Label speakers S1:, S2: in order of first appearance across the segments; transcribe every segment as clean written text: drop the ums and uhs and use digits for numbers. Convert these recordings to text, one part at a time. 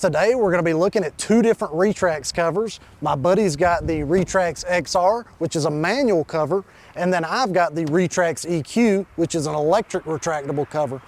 S1: Today we're going to be looking at two different Retrax covers. My buddy's got the Retrax XR, which is a manual cover, and then I've got the Retrax EQ, which is an electric retractable cover.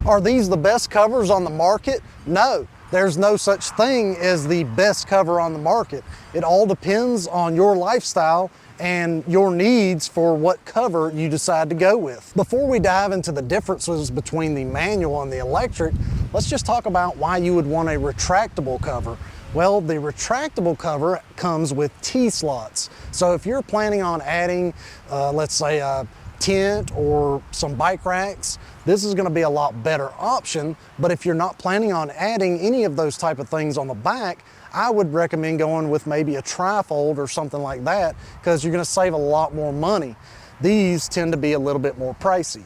S1: Are these the best covers on the market? No, there's no such thing as the best cover on the market. It all depends on your lifestyle and your needs for what cover you decide to go with. Before we dive into the differences between the manual and the electric, let's just talk about why you would want a retractable cover. Well, the retractable cover comes with T-slots. So if you're planning on adding, let's say a tent or some bike racks, this is going to be a lot better option. But if you're not planning on adding any of those type of things on the back, I would recommend going with maybe a trifold or something like that, because you're going to save a lot more money. These tend to be a little bit more pricey.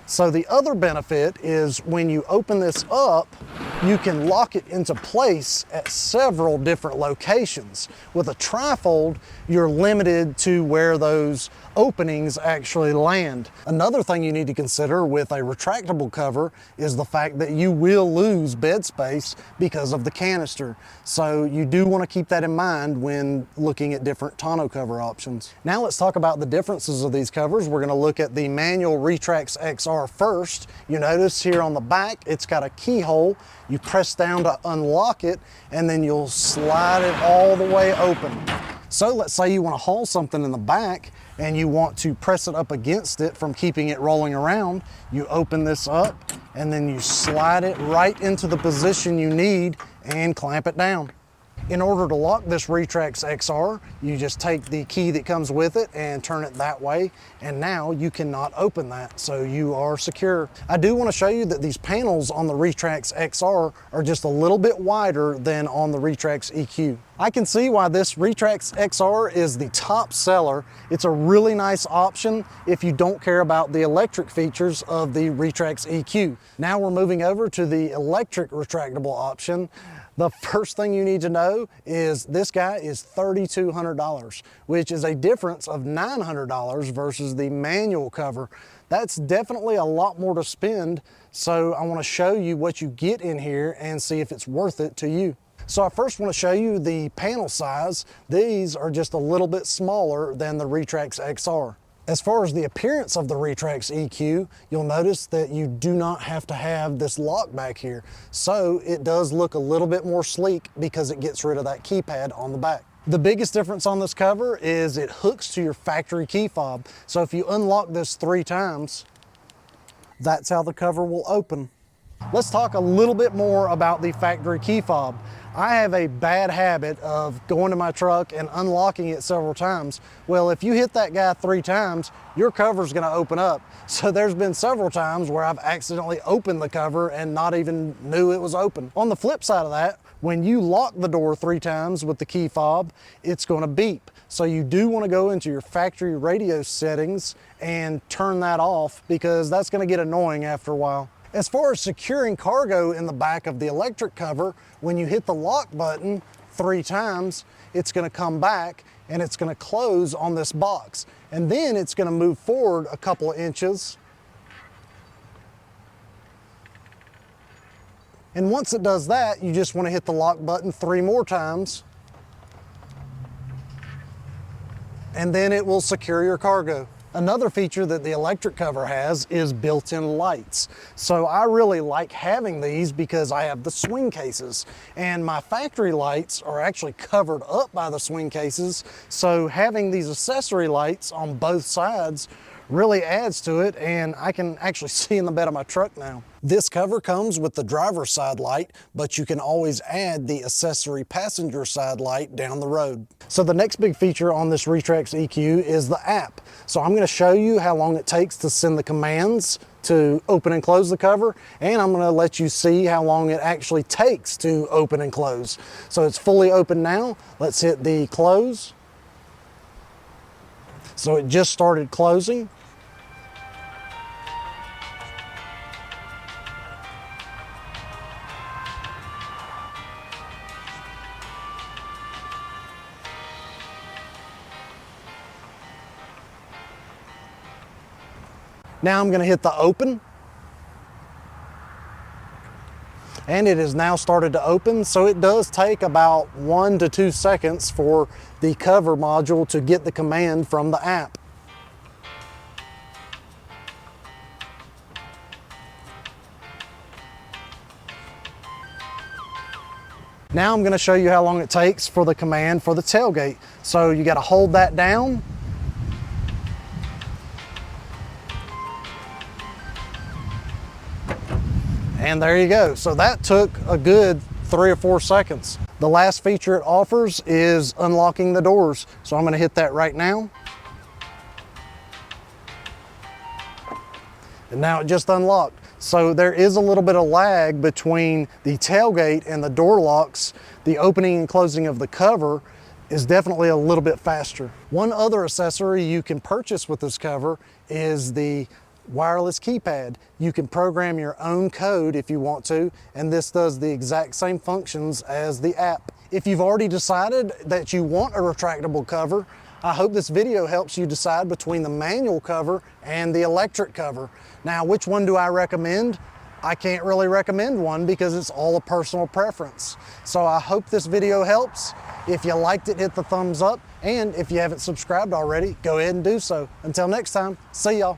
S1: So the other benefit is when you open this up, you can lock it into place at several different locations. With a trifold, you're limited to where those openings actually land. Another thing you need to consider with a retractable cover is the fact that you will lose bed space because of the canister. So you do want to keep that in mind when looking at different tonneau cover options. Now let's talk about the differences of these covers. We're going to look at the manual Retrax XR first. You notice here on the back, it's got a keyhole. You press down to unlock it, and then you'll slide it all the way open. So let's say you want to haul something in the back and you want to press it up against it from keeping it rolling around. You open this up and then you slide it right into the position you need and clamp it down. In order to lock this Retrax XR, you just take the key that comes with it and turn it that way, and now you cannot open that, so you are secure. I do want to show you that these panels on the Retrax XR are just a little bit wider than on the Retrax EQ. I can see why this Retrax XR is the top seller. It's a really nice option if you don't care about the electric features of the Retrax EQ. Now we're moving over to the electric retractable option. The first thing you need to know is this guy is $3,200, which is a difference of $900 versus the manual cover. That's definitely a lot more to spend, so I want to show you what you get in here and see if it's worth it to you. So I first want to show you the panel size. These are just a little bit smaller than the Retrax XR. As far as the appearance of the Retrax EQ, you'll notice that you do not have to have this lock back here. So it does look a little bit more sleek because it gets rid of that keypad on the back. The biggest difference on this cover is it hooks to your factory key fob. So if you unlock this 3 times, that's how the cover will open. Let's talk a little bit more about the factory key fob. I have a bad habit of going to my truck and unlocking it several times. Well, if you hit that guy 3 times, your cover's gonna open up. So there's been several times where I've accidentally opened the cover and not even knew it was open. On the flip side of that, when you lock the door 3 times with the key fob, it's gonna beep. So you do wanna go into your factory radio settings and turn that off, because that's gonna get annoying after a while. As far as securing cargo in the back of the electric cover, when you hit the lock button 3 times, it's going to come back and it's going to close on this box. And then it's going to move forward a couple of inches. And once it does that, you just want to hit the lock button 3 more times. And then it will secure your cargo. Another feature that the electric cover has is built-in lights. So I really like having these because I have the swing cases, and my factory lights are actually covered up by the swing cases. So having these accessory lights on both sides really adds to it, and I can actually see in the bed of my truck now. This cover comes with the driver's side light, but you can always add the accessory passenger side light down the road. So the next big feature on this Retrax EQ is the app. So I'm going to show you how long it takes to send the commands to open and close the cover, and I'm going to let you see how long it actually takes to open and close. So it's fully open now. Let's hit the close. So it just started closing. Now I'm gonna hit the open. And it has now started to open, so it does take about 1 to 2 seconds for the cover module to get the command from the app. Now I'm going to show you how long it takes for the command for the tailgate. So you got to hold that down. And there you go. So that took a good 3 or 4 seconds. The last feature it offers is unlocking the doors. So I'm going to hit that right now. And now it just unlocked. So there is a little bit of lag between the tailgate and the door locks. The opening and closing of the cover is definitely a little bit faster. One other accessory you can purchase with this cover is the wireless keypad. You can program your own code if you want to, and this does the exact same functions as the app. If you've already decided that you want a retractable cover, I hope this video helps you decide between the manual cover and the electric cover. Now, which one do I recommend? I can't really recommend one because it's all a personal preference. So I hope this video helps. If you liked it, hit the thumbs up. And if you haven't subscribed already, go ahead and do so. Until next time, see y'all.